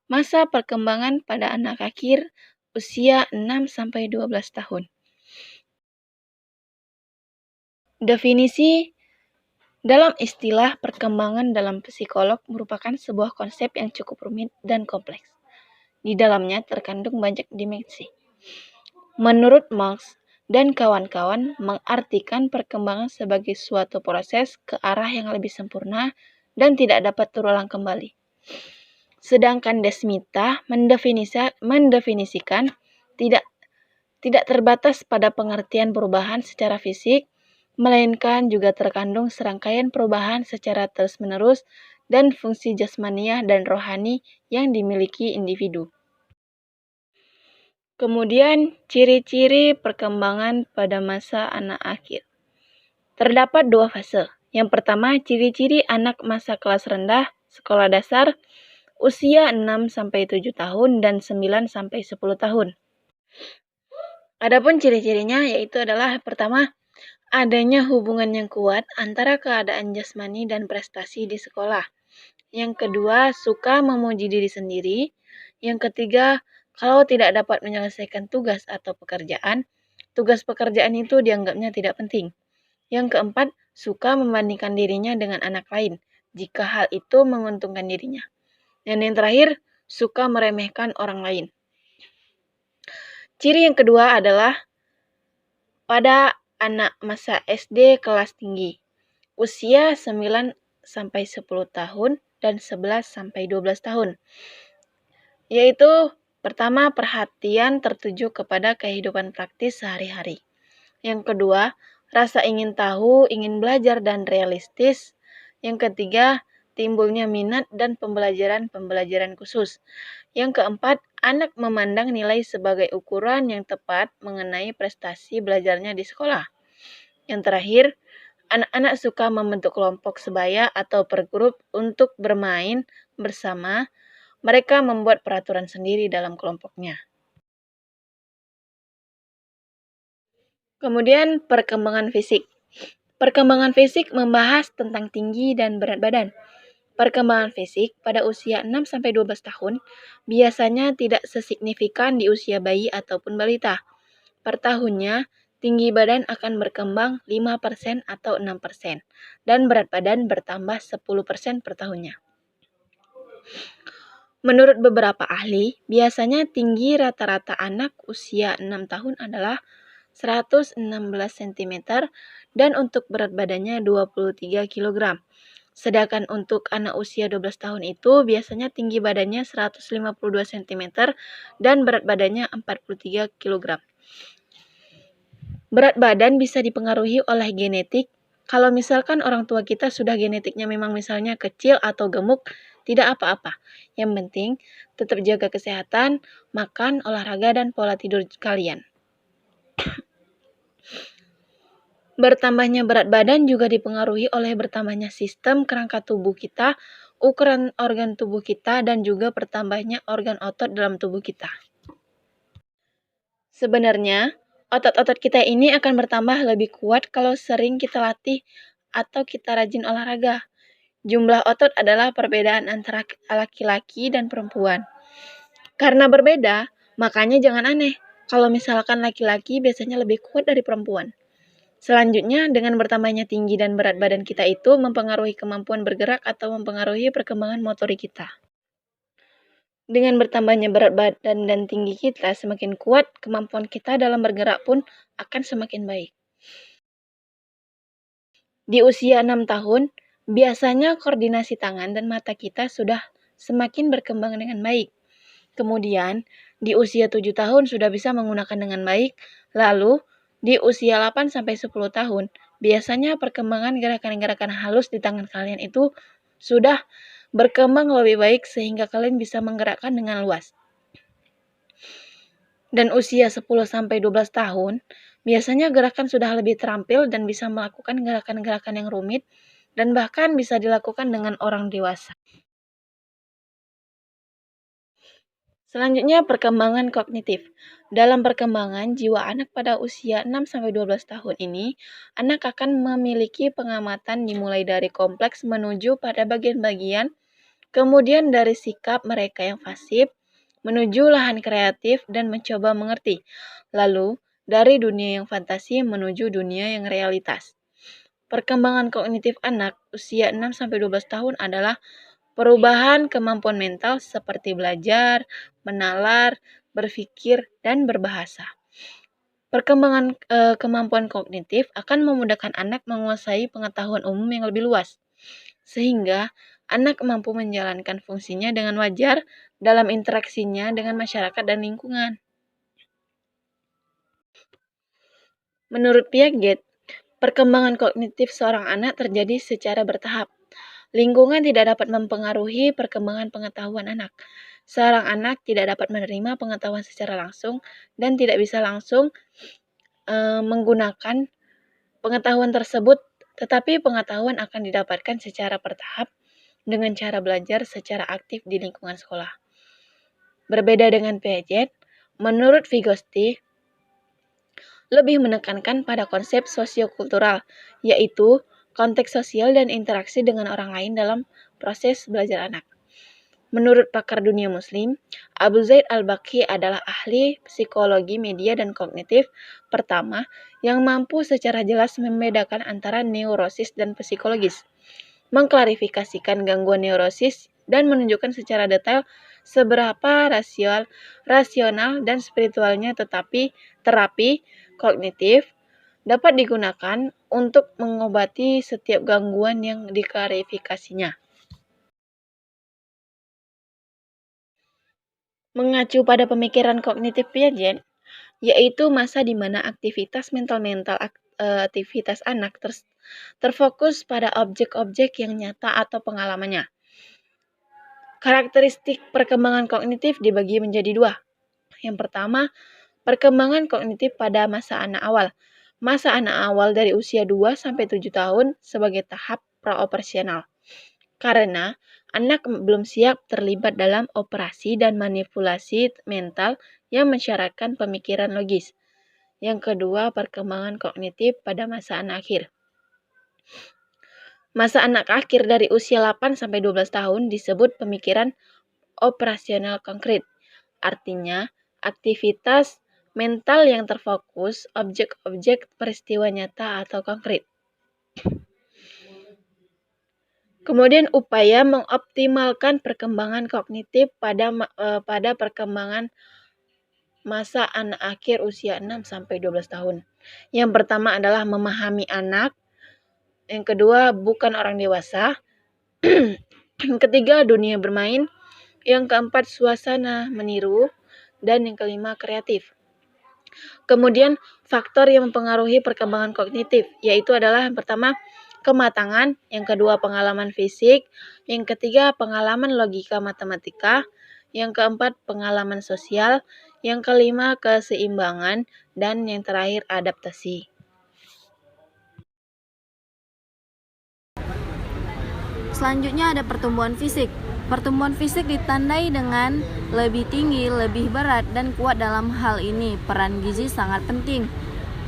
Masa perkembangan pada anak akhir usia 6-12 tahun. Definisi dalam istilah perkembangan dalam psikolog merupakan sebuah konsep yang cukup rumit dan kompleks. Di dalamnya terkandung banyak dimensi. Menurut Marx dan kawan-kawan mengartikan perkembangan sebagai suatu proses ke arah yang lebih sempurna dan tidak dapat terulang kembali. Sedangkan Desmita mendefinisikan tidak terbatas pada pengertian perubahan secara fisik, melainkan juga terkandung serangkaian perubahan secara terus-menerus dan fungsi jasmaniah dan rohani yang dimiliki individu. Kemudian, ciri-ciri perkembangan pada masa anak akhir. Terdapat dua fase. Yang pertama, ciri-ciri anak masa kelas rendah, sekolah dasar, usia 6-7 tahun dan 9-10 tahun. Adapun ciri-cirinya yaitu adalah pertama, adanya hubungan yang kuat antara keadaan jasmani dan prestasi di sekolah. Yang kedua, suka memuji diri sendiri. Yang ketiga, kalau tidak dapat menyelesaikan tugas atau pekerjaan, tugas pekerjaan itu dianggapnya tidak penting. Yang keempat, suka membandingkan dirinya dengan anak lain, jika hal itu menguntungkan dirinya. Dan yang terakhir, suka meremehkan orang lain. Ciri yang kedua adalah pada anak masa SD kelas tinggi, usia 9-10 tahun dan 11-12 tahun. Yaitu pertama, perhatian tertuju kepada kehidupan praktis sehari-hari. Yang kedua, rasa ingin tahu, ingin belajar dan realistis. Yang ketiga, timbulnya minat dan pembelajaran khusus. Yang keempat, anak memandang nilai sebagai ukuran yang tepat mengenai prestasi belajarnya di sekolah. Yang terakhir, anak-anak suka membentuk kelompok sebaya atau pergrup untuk bermain bersama. Mereka membuat peraturan sendiri dalam kelompoknya. Kemudian, perkembangan fisik. Perkembangan fisik membahas tentang tinggi dan berat badan. Perkembangan fisik pada usia 6-12 tahun biasanya tidak sesignifikan di usia bayi ataupun balita. Per tahunnya, tinggi badan akan berkembang 5% atau 6%, dan berat badan bertambah 10% per tahunnya. Menurut beberapa ahli, biasanya tinggi rata-rata anak usia 6 tahun adalah 116 cm dan untuk berat badannya 23 kg. Sedangkan untuk anak usia 12 tahun itu biasanya tinggi badannya 152 cm dan berat badannya 43 kg. Berat badan bisa dipengaruhi oleh genetik. Kalau misalkan orang tua kita sudah genetiknya memang misalnya kecil atau gemuk, tidak apa-apa. Yang penting tetap jaga kesehatan, makan, olahraga, dan pola tidur kalian. Bertambahnya berat badan juga dipengaruhi oleh bertambahnya sistem kerangka tubuh kita, ukuran organ tubuh kita, dan juga bertambahnya organ otot dalam tubuh kita. Sebenarnya, otot-otot kita ini akan bertambah lebih kuat kalau sering kita latih atau kita rajin olahraga. Jumlah otot adalah perbedaan antara laki-laki dan perempuan. Karena berbeda, makanya jangan aneh kalau misalkan laki-laki biasanya lebih kuat dari perempuan. Selanjutnya, dengan bertambahnya tinggi dan berat badan kita itu mempengaruhi kemampuan bergerak atau mempengaruhi perkembangan motorik kita. Dengan bertambahnya berat badan dan tinggi kita semakin kuat, kemampuan kita dalam bergerak pun akan semakin baik. Di usia 6 tahun, biasanya koordinasi tangan dan mata kita sudah semakin berkembang dengan baik. Kemudian, di usia 7 tahun sudah bisa menggunakan dengan baik. Lalu, di usia 8-10 tahun, biasanya perkembangan gerakan-gerakan halus di tangan kalian itu sudah berkembang lebih baik sehingga kalian bisa menggerakkan dengan luas. Dan usia 10-12 tahun, biasanya gerakan sudah lebih terampil dan bisa melakukan gerakan-gerakan yang rumit dan bahkan bisa dilakukan dengan orang dewasa. Selanjutnya, perkembangan kognitif. Dalam perkembangan jiwa anak pada usia 6-12 tahun ini, anak akan memiliki pengamatan dimulai dari kompleks menuju pada bagian-bagian Kemudian dari sikap mereka yang pasif menuju lahan kreatif dan mencoba mengerti. Lalu dari dunia yang fantasi menuju dunia yang realitas. Perkembangan kognitif anak usia 6-12 tahun adalah perubahan kemampuan mental seperti belajar, menalar, berpikir, dan berbahasa. Perkembangan kemampuan kognitif akan memudahkan anak menguasai pengetahuan umum yang lebih luas, sehingga anak mampu menjalankan fungsinya dengan wajar dalam interaksinya dengan masyarakat dan lingkungan. Menurut Piaget, perkembangan kognitif seorang anak terjadi secara bertahap. Lingkungan tidak dapat mempengaruhi perkembangan pengetahuan anak. Seorang anak tidak dapat menerima pengetahuan secara langsung dan tidak bisa langsung menggunakan pengetahuan tersebut, tetapi pengetahuan akan didapatkan secara bertahap dengan cara belajar secara aktif di lingkungan sekolah. Berbeda dengan Piaget, menurut Vygotsky, lebih menekankan pada konsep sosiokultural, yaitu konteks sosial dan interaksi dengan orang lain dalam proses belajar anak. Menurut pakar dunia muslim, Abu Zaid al-Baqi adalah ahli psikologi media dan kognitif pertama yang mampu secara jelas membedakan antara neurosis dan psikologis, mengklarifikasikan gangguan neurosis, dan menunjukkan secara detail seberapa rasional dan spiritualnya terapi kognitif dapat digunakan untuk mengobati setiap gangguan yang diklarifikasinya. Mengacu pada pemikiran kognitif Piaget, yaitu masa di mana aktivitas aktivitas anak terfokus pada objek-objek yang nyata atau pengalamannya. Karakteristik perkembangan kognitif dibagi menjadi dua. Yang pertama, perkembangan kognitif pada masa anak awal. Masa anak awal dari usia 2-7 tahun sebagai tahap praoperasional. Karena anak belum siap terlibat dalam operasi dan manipulasi mental yang mensyaratkan pemikiran logis. Yang kedua, perkembangan kognitif pada masa anak akhir. Masa anak akhir dari usia 8-12 tahun disebut pemikiran operasional konkret. Artinya, aktivitas mental yang terfokus objek-objek peristiwa nyata atau konkret. Kemudian upaya mengoptimalkan perkembangan kognitif pada perkembangan masa anak akhir usia 6-12 tahun. Yang pertama adalah memahami anak. Yang kedua, bukan orang dewasa. Yang ketiga, dunia bermain. Yang keempat, suasana meniru. Dan yang kelima, kreatif. Kemudian, faktor yang mempengaruhi perkembangan kognitif, yaitu adalah yang pertama, kematangan, yang kedua pengalaman fisik, yang ketiga pengalaman logika matematika, yang keempat pengalaman sosial, yang kelima keseimbangan, dan yang terakhir adaptasi. Selanjutnya ada pertumbuhan fisik. Pertumbuhan fisik ditandai dengan lebih tinggi, lebih berat, dan kuat. Dalam hal ini peran gizi sangat penting.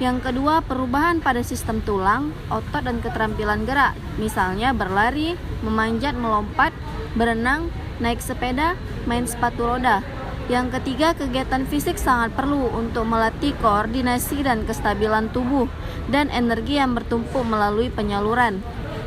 Yang kedua, perubahan pada sistem tulang, otot, dan keterampilan gerak. Misalnya berlari, memanjat, melompat, berenang, naik sepeda, main sepatu roda. Yang ketiga, kegiatan fisik sangat perlu untuk melatih koordinasi dan kestabilan tubuh dan energi yang bertumpuk melalui penyaluran.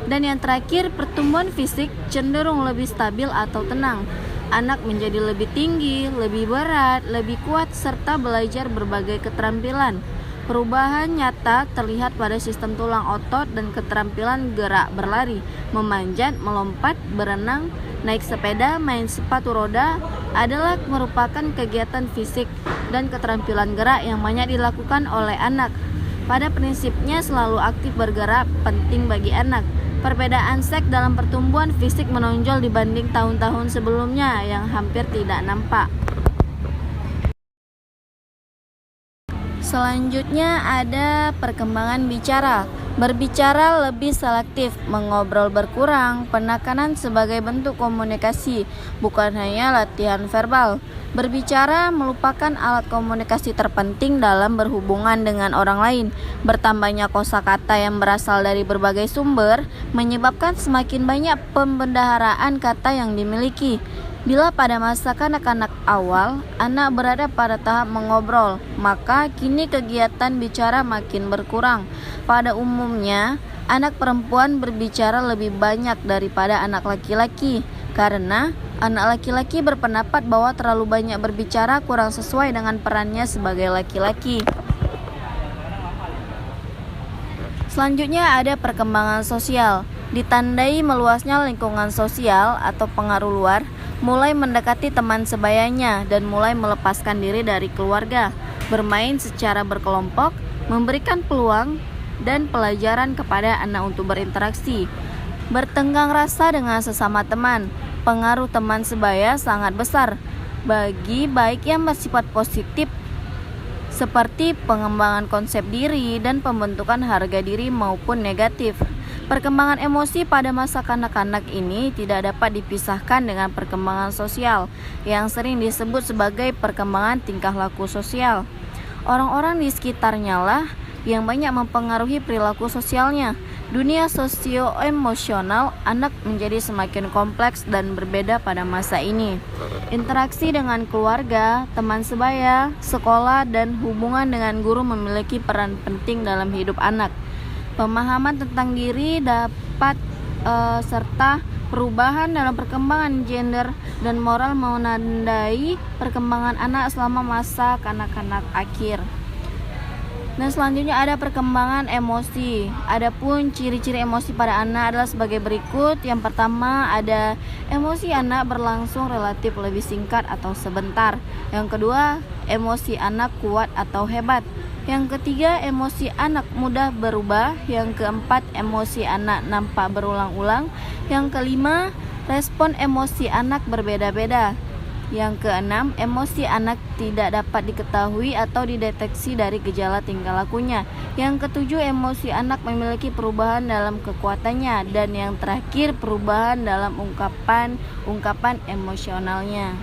Dan yang terakhir, pertumbuhan fisik cenderung lebih stabil atau tenang. Anak menjadi lebih tinggi, lebih berat, lebih kuat, serta belajar berbagai keterampilan. Perubahan nyata terlihat pada sistem tulang, otot, dan keterampilan gerak berlari, memanjat, melompat, berenang, naik sepeda, main sepatu roda adalah merupakan kegiatan fisik dan keterampilan gerak yang banyak dilakukan oleh anak. Pada prinsipnya selalu aktif bergerak penting bagi anak. Perbedaan seks dalam pertumbuhan fisik menonjol dibanding tahun-tahun sebelumnya yang hampir tidak nampak. Selanjutnya ada perkembangan bicara. Berbicara lebih selektif, mengobrol berkurang, penekanan sebagai bentuk komunikasi, bukan hanya latihan verbal. Berbicara merupakan alat komunikasi terpenting dalam berhubungan dengan orang lain. Bertambahnya kosakata yang berasal dari berbagai sumber menyebabkan semakin banyak pembendaharaan kata yang dimiliki. Bila pada masa kanak-kanak awal, anak berada pada tahap mengobrol, maka kini kegiatan bicara makin berkurang. Pada umumnya, anak perempuan berbicara lebih banyak daripada anak laki-laki, karena anak laki-laki berpendapat bahwa terlalu banyak berbicara kurang sesuai dengan perannya sebagai laki-laki. Selanjutnya ada perkembangan sosial, ditandai meluasnya lingkungan sosial atau pengaruh luar, mulai mendekati teman sebayanya dan mulai melepaskan diri dari keluarga, bermain secara berkelompok, memberikan peluang dan pelajaran kepada anak untuk berinteraksi, bertenggang rasa dengan sesama teman. Pengaruh teman sebaya sangat besar bagi baik yang bersifat positif seperti pengembangan konsep diri dan pembentukan harga diri maupun negatif. Perkembangan emosi pada masa kanak-kanak ini tidak dapat dipisahkan dengan perkembangan sosial yang sering disebut sebagai perkembangan tingkah laku sosial. Orang-orang di sekitarnya lah yang banyak mempengaruhi perilaku sosialnya. Dunia sosio-emosional anak menjadi semakin kompleks dan berbeda pada masa ini. Interaksi dengan keluarga, teman sebaya, sekolah, dan hubungan dengan guru memiliki peran penting dalam hidup anak. Pemahaman tentang diri dapat serta perubahan dalam perkembangan gender dan moral menandai perkembangan anak selama masa kanak-kanak akhir. Dan selanjutnya ada perkembangan emosi. Adapun ciri-ciri emosi pada anak adalah sebagai berikut. Yang pertama ada emosi anak berlangsung relatif lebih singkat atau sebentar. Yang kedua, emosi anak kuat atau hebat. Yang ketiga, emosi anak mudah berubah. Yang keempat, emosi anak nampak berulang-ulang. Yang kelima, respon emosi anak berbeda-beda. Yang keenam, emosi anak tidak dapat diketahui atau dideteksi dari gejala tingkah lakunya. Yang ketujuh, emosi anak memiliki perubahan dalam kekuatannya. Dan yang terakhir, perubahan dalam ungkapan emosionalnya.